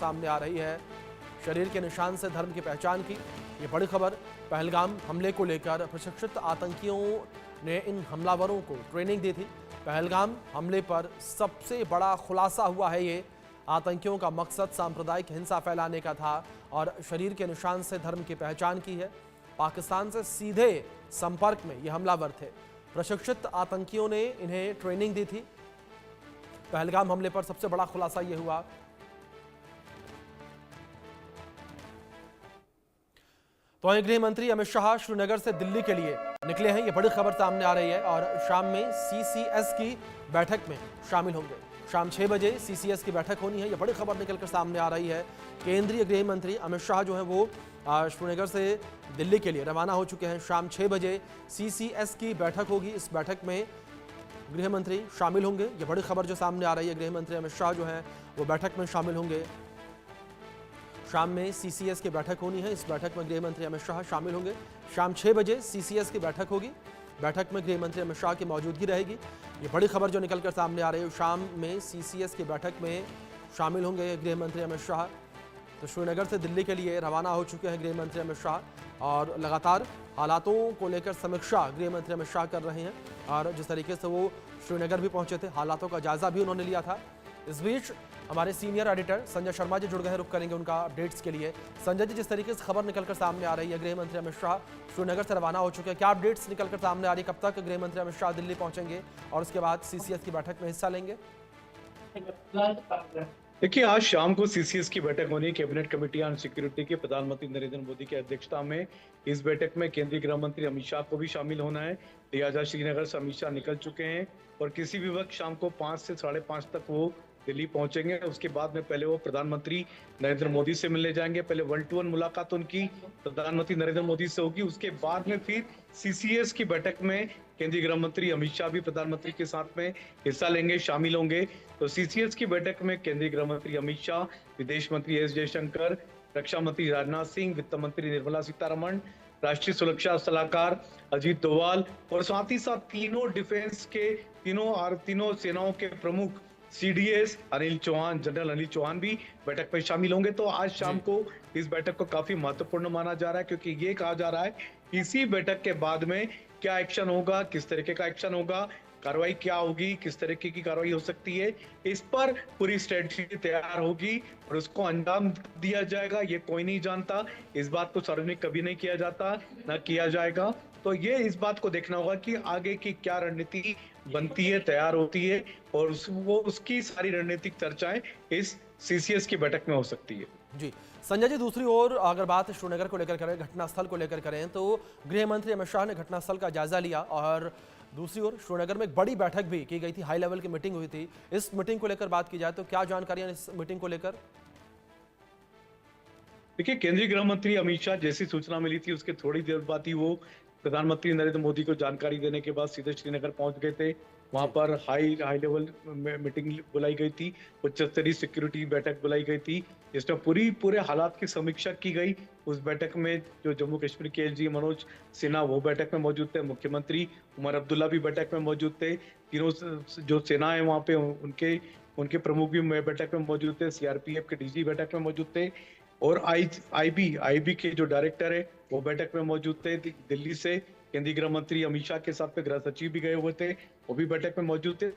सामने आ रही है। शरीर के निशान से धर्म की पहचान की, ये बड़ी खबर। पहलगाम हमले को लेकर प्रशिक्षित आतंकियों ने इन हमलावरों को ट्रेनिंग दी थी। पहलगाम हमले पर सबसे बड़ा खुलासा हुआ है। ये आतंकियों का मकसद सांप्रदायिक हिंसा फैलाने का था और शरीर के निशान से धर्म की पहचान की है। पाकिस्तान से सीधे संपर्क में ये हमलावर थे। प्रशिक्षित आतंकियों ने इन्हें ट्रेनिंग दी थी। पहलगाम हमले पर सबसे बड़ा खुलासा यह हुआ। तो गृह मंत्री अमित शाह श्रीनगर से दिल्ली के लिए निकले हैं। ये बड़ी खबर सामने आ रही है और शाम में सीसीएस की बैठक में शामिल होंगे। शाम 6 बजे सीसीएस की बैठक होनी है। ये बड़ी खबर निकलकर सामने आ रही है। केंद्रीय गृह मंत्री अमित शाह जो है वो श्रीनगर से दिल्ली के लिए रवाना हो चुके हैं। शाम 6 बजे सीसीएस की बैठक होगी। इस बैठक में गृह मंत्री शामिल होंगे। ये बड़ी खबर जो सामने आ रही है, गृह मंत्री अमित शाह जो है वो बैठक में शामिल होंगे। शाम में सीसीएस की बैठक होनी है। इस बैठक में गृह मंत्री अमित शाह शामिल होंगे। शाम 6 बजे सीसीएस की बैठक होगी। बैठक में गृह मंत्री अमित शाह की मौजूदगी रहेगी। ये बड़ी खबर जो निकलकर सामने आ रही है। शाम में सीसीएस की बैठक में शामिल होंगे गृह मंत्री अमित शाह। तो श्रीनगर से दिल्ली के लिए रवाना हो चुके हैं गृह मंत्री अमित शाह और लगातार हालातों को लेकर समीक्षा गृह मंत्री अमित शाह कर रहे हैं। और जिस तरीके से वो श्रीनगर भी पहुंचे थे, हालातों का जायजा भी उन्होंने लिया था। इस बीच हमारे सीनियर एडिटर संजय शर्मा जी जुड़ गए हैं, रुक करेंगे उनका अपडेट्स के लिए। संजय जी, जिस तरीके से खबर निकलकर सामने आ रही है, गृह मंत्री अमित शाह श्रीनगर से रवाना हो चुके हैं, क्या अपडेट्स निकलकर सामने आ रही है? कब तक गृह मंत्री अमित शाह दिल्ली पहुंचेंगे और उसके बाद सीसीएस की बैठक में हिस्सा लेंगे? देखिए, आज शाम को सीसीएस की बैठक होनी है। कैबिनेट कमेटी ऑन सिक्योरिटी के प्रधानमंत्री नरेंद्र मोदी की अध्यक्षता में इस बैठक में केंद्रीय गृह मंत्री अमित शाह को भी शामिल होना है। लिहाजा श्रीनगर से अमित शाह निकल चुके हैं और किसी भी वक्त शाम को 5 से 5:30 तक वो दिल्ली पहुंचेंगे। उसके बाद में पहले वो प्रधानमंत्री नरेंद्र मोदी से मिलने जाएंगे। पहले 1-to-1 मुलाकात उनकी प्रधानमंत्री नरेंद्र मोदी से होगी। उसके बाद में फिर सीसीएस की बैठक में केंद्रीय गृह मंत्री अमित शाह भी प्रधानमंत्री के साथ में हिस्सा लेंगे, शामिल होंगे। तो सीसीएस की बैठक में केंद्रीय गृह मंत्री अमित शाह, विदेश मंत्री एस जयशंकर, रक्षा मंत्री राजनाथ सिंह, वित्त मंत्री निर्मला सीतारमण, राष्ट्रीय सुरक्षा सलाहकार अजीत डोभाल और साथ ही साथ तीनों डिफेंस के तीनों सेनाओं के प्रमुख सीडीएस जनरल अनिल चौहान भी बैठक में शामिल होंगे। तो आज शाम को इस बैठक को काफी महत्वपूर्ण माना जा रहा है, क्योंकि ये कहा जा रहा है कि इसी बैठक के बाद में क्या एक्शन होगा, किस तरीके का एक्शन होगा, कार्रवाई क्या होगी, किस तरीके की कार्रवाई हो सकती है, इस पर पूरी स्ट्रेटजी तैयार होगी और उसको अंजाम दिया जाएगा। ये कोई नहीं जानता, इस बात को सार्वजनिक कभी नहीं किया जाता, ना किया जाएगा। तो ये इस बात को देखना होगा कि आगे की क्या रणनीति बनती है, तैयार होती है और उसकी सारी रणनीतिक चर्चाएं इस सीसीएस की बैठक में हो सकती है। जी संजय जी, दूसरी ओर अगर बात श्रीनगर को लेकर करें, घटनास्थल को लेकर करें, तो गृह मंत्री अमित शाह ने घटनास्थल का जायजा लिया और दूसरी ओर श्रीनगर में एक बड़ी बैठक भी की गई थी, हाई लेवल की मीटिंग हुई थी। इस मीटिंग को लेकर बात की जाए तो क्या जानकारियां इस मीटिंग को लेकर? देखिए, केंद्रीय गृह मंत्री अमित शाह जैसी सूचना मिली थी उसके थोड़ी देर बाद ही वो प्रधानमंत्री नरेंद्र मोदी को जानकारी देने के बाद सीधे श्रीनगर पहुंच गए थे। वहां पर हाई लेवल मीटिंग बुलाई गई थी, उच्च स्तरीय सिक्योरिटी बैठक बुलाई गई थी, जिसमें पूरे हालात की समीक्षा की गई। उस बैठक में जो जम्मू कश्मीर के एसजी मनोज सिन्हा वो बैठक में मौजूद थे, मुख्यमंत्री उमर अब्दुल्ला भी बैठक में मौजूद थे, तीनों जो सेना है वहां पे उनके प्रमुख भी बैठक में मौजूद थे, सीआरपीएफ के डीजी बैठक में मौजूद थे और आईबी के जो डायरेक्टर है वो बैठक में मौजूद थे। दिल्ली से केंद्रीय गृह मंत्री अमित शाह के साथ में गृह सचिव भी गए हुए थे, वो भी बैठक में मौजूद थे।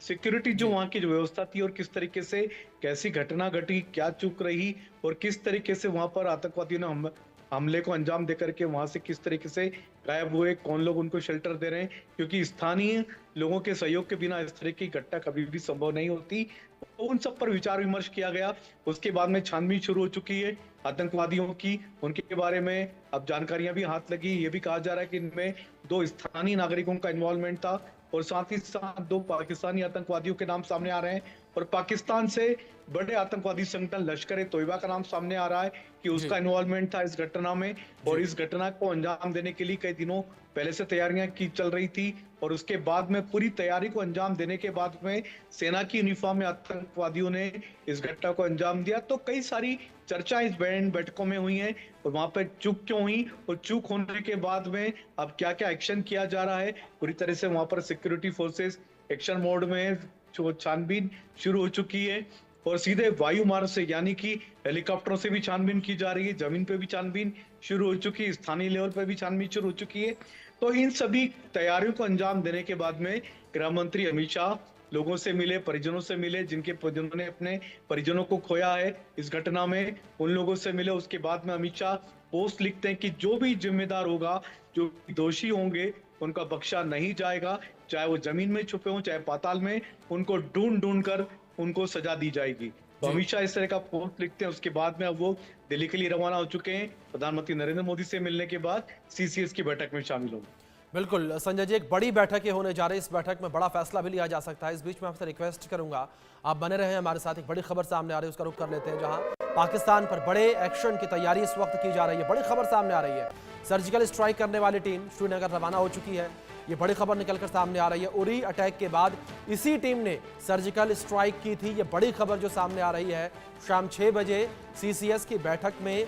सिक्योरिटी जो वहां की जो व्यवस्था थी और किस तरीके से कैसी घटना घटी, क्या चूक रही और किस तरीके से वहां पर आतंकवादियों ने हमले को अंजाम देकर के वहां से किस तरीके से गायब हुए, कौन लोग उनको शेल्टर दे रहे हैं, क्योंकि स्थानीय लोगों के सहयोग के बिना इस तरह की घटना कभी भी संभव नहीं होती। तो उन सब पर विचार विमर्श किया गया। उसके बाद में छानबीन शुरू हो चुकी है आतंकवादियों की, उनके बारे में अब जानकारियां भी हाथ लगी। ये भी कहा जा रहा है कि इनमें 2 स्थानीय नागरिकों का इन्वॉल्वमेंट था और साथ ही साथ 2 पाकिस्तानी आतंकवादियों के नाम सामने आ रहे हैं और पाकिस्तान से बड़े आतंकवादी संगठन लश्कर-ए-तोयबा का नाम सामने आ रहा है कि उसका इन्वॉल्वमेंट था इस घटना में और इस घटना को अंजाम देने के लिए कई दिनों पहले से तैयारियां की चल रही थी और उसके बाद में पूरी तैयारी को अंजाम देने के बाद में सेना की यूनिफॉर्म में आतंकवादियों ने इस घटना को अंजाम दिया। तो कई सारी चर्चा इस बैठकों में हुई है और वहां पर चूक क्यों हुई और चूक होने के बाद में अब क्या क्या एक्शन किया जा रहा है। पूरी तरह से वहां पर सिक्योरिटी फोर्सेस एक्शन मोड में छानबीन शुरू हो चुकी है और सीधे वायु मार्ग से यानी कि हेलीकॉप्टरों से भी छानबीन की जा रही है, जमीन पे भी छानबीन शुरू हो चुकी है, स्थानीय लेवल पे भी छानबीन शुरू हो चुकी है। तो इन सभी तैयारियों को अंजाम देने के बाद में गृह मंत्री अमित शाह लोगों से मिले, परिजनों से मिले, जिन्होंने अपने परिजनों को खोया है इस घटना में, उन लोगों से मिले। उसके बाद में अमित शाह पोस्ट लिखते हैं कि जो भी जिम्मेदार होगा, जो भी दोषी होंगे, उनका बख्शा नहीं जाएगा, चाहे वो जमीन में छुपे हों, चाहे पाताल में, उनको ढूंढ ढूंढ कर उनको सजा दी जाएगी। तो जी अमित शाह इस तरह का पोस्ट लिखते हैं। उसके बाद में अब वो दिल्ली के लिए रवाना हो चुके हैं। प्रधानमंत्री नरेंद्र मोदी से मिलने के बाद सीसीएस की बैठक में शामिल होंगे। बिल्कुल संजय जी, एक बड़ी बैठक ये होने जा रही है। इस बैठक में बड़ा फैसला भी लिया जा सकता है। इस बीच में आपसे रिक्वेस्ट करूंगा, आप बने रहे हमारे साथ। एक बड़ी खबर सामने आ रही है, उसका रुख कर लेते हैं, जहां पाकिस्तान पर बड़े एक्शन की तैयारी इस वक्त की जा रही है। बड़ी खबर सामने आ रही है, सर्जिकल स्ट्राइक करने वाली टीम श्रीनगर रवाना हो चुकी है। ये बड़ी खबर निकलकर सामने आ रही है। उरी अटैक के बाद इसी टीम ने सर्जिकल स्ट्राइक की थी। ये बड़ी खबर जो सामने आ रही है, शाम 6 बजे सीसीएस की बैठक में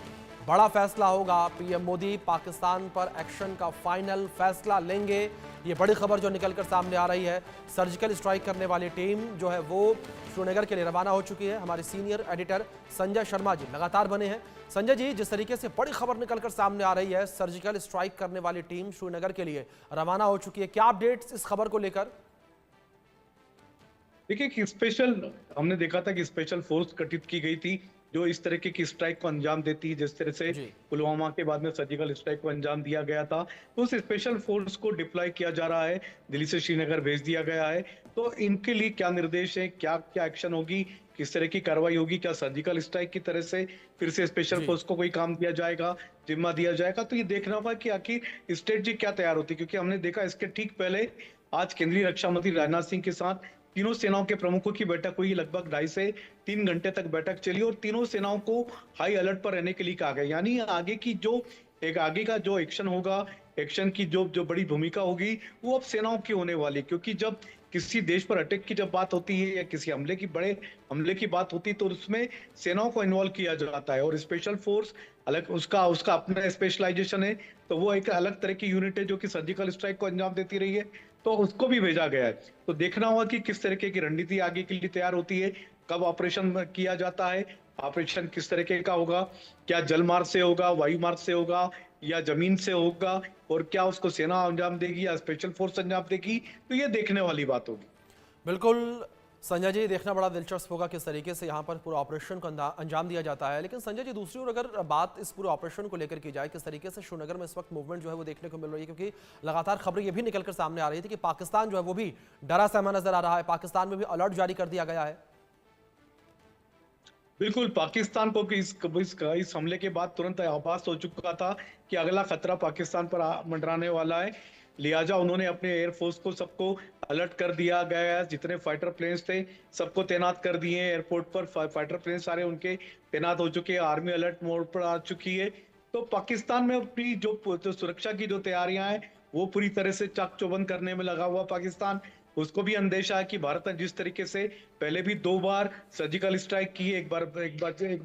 बड़ा फैसला होगा। पीएम मोदी पाकिस्तान पर एक्शन का फाइनल फैसला लेंगे। ये बड़ी खबर जो निकलकर सामने आ रही है, सर्जिकल स्ट्राइक करने वाली टीम जो है वो श्रीनगर के लिए रवाना हो चुकी है। हमारे सीनियर एडिटर संजय शर्मा जी लगातार बने हैं। संजय जी, जिस तरीके से बड़ी खबर निकलकर सामने आ रही है, सर्जिकल स्ट्राइक करने वाली टीम श्रीनगर के लिए रवाना हो चुकी है, क्या अपडेट्स इस खबर को लेकर? देखिए कि स्पेशल हमने देखा था कि स्पेशल फोर्स गठित की गई थी जो इस तरीके की स्ट्राइक को अंजाम देती है। जिस तरह से जी पुलवामा के बाद में सर्जिकल स्ट्राइक को अंजाम दिया गया था, तो उस स्पेशल फोर्स को डिप्लॉय किया जा रहा है, दिल्ली से श्रीनगर भेज दिया गया है। तो इनके लिए क्या निर्देश है, क्या क्या एक्शन होगी, किस तरह की कार्रवाई होगी, क्या सर्जिकल स्ट्राइक की तरह से फिर से स्पेशल जी फोर्स को कोई काम दिया जाएगा, जिम्मा दिया जाएगा, तो ये देखना होगा कि आखिर स्ट्रेटजी क्या तैयार होती है। क्योंकि हमने देखा इसके ठीक पहले आज केंद्रीय रक्षा मंत्री राजनाथ सिंह के साथ तीनों सेनाओं के प्रमुखों की बैठक हुई। लगभग 2.5 से 3 घंटे तक बैठक चली और तीनों सेनाओं को हाई अलर्ट पर रहने के लिए कहा गया। यानी आगे का जो एक्शन होगा, एक्शन की जो जो बड़ी भूमिका होगी, वो अब सेनाओं की होने वाली है। क्योंकि जब किसी देश पर अटैक की जब बात होती है या किसी बड़े हमले की बात होती है, तो उसमें सेनाओं को इन्वॉल्व किया जाता है। और स्पेशल फोर्स अलग उसका उसका अपना स्पेशलाइजेशन है, तो वो एक अलग तरह की यूनिट है जो कि सर्जिकल स्ट्राइक को अंजाम देती रही है, तो उसको भी भेजा गया है। तो देखना होगा कि किस तरीके की रणनीति आगे के लिए तैयार होती है, कब ऑपरेशन किया जाता है, ऑपरेशन किस तरीके का होगा, क्या जल मार्ग से होगा, वायु मार्ग से होगा या जमीन से होगा, और क्या उसको सेना अंजाम देगी या स्पेशल फोर्स अंजाम देगी, तो ये देखने वाली बात होगी। बिल्कुल संजय जी, देखना बड़ा दिलचस्प होगा किस तरीके से यहाँ पर पूरा ऑपरेशन को अंजाम दिया जाता है। लेकिन संजय जी, दूसरी ओर अगर बात इस पूरे ऑपरेशन को लेकर की जाए, किस तरीके से श्रीनगर में इस वक्त मूवमेंट जो है वो देखने को मिल रही है, क्योंकि लगातार खबरें ये भी निकलकर सामने आ रही थी कि पाकिस्तान जो है वो भी डरा सहमा नजर आ रहा है। पाकिस्तान में भी अलर्ट जारी कर दिया गया है। बिल्कुल, पाकिस्तान को कि इस हमले के बाद तुरंत आभास हो चुका था कि अगला खतरा पाकिस्तान पर मंडराने वाला है। लिहाजा उन्होंने अपने एयरफोर्स को सबको अलर्ट कर दिया गया है। जितने फाइटर प्लेन्स थे सबको तैनात कर दिए हैं एयरपोर्ट पर। फाइटर प्लेन सारे उनके तैनात हो चुके हैं, आर्मी अलर्ट मोड पर आ चुकी है। तो पाकिस्तान में अपनी जो सुरक्षा की जो तैयारियां हैं, वो पूरी तरह से चाक चौबंद करने में लगा हुआ पाकिस्तान। उसको भी अंदेशा है कि भारत ने जिस तरीके से पहले भी 2 बार सर्जिकल स्ट्राइक की है, एक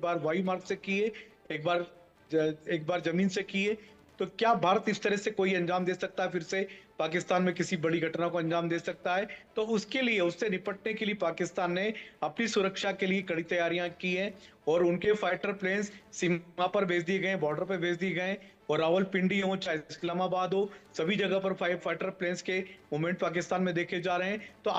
बार वायु मार्ग से की है, एक बार जमीन से की है, तो क्या भारत इस तरह से कोई अंजाम दे सकता है, फिर से पाकिस्तान में किसी बड़ी घटना को अंजाम दे सकता है। तो उसके लिए, उससे निपटने के लिए पाकिस्तान ने अपनी सुरक्षा के लिए कड़ी तैयारियां की हैं और उनके फाइटर प्लेन्स सीमा पर भेज दिए गए, बॉर्डर पर भेज दिए गए। और रावलपिंडी हो चाहे इस्लामाबाद हो, सभी जगह पर फाइटर प्लेन्स के मूवमेंट पाकिस्तान में देखे जा रहे हैं। तो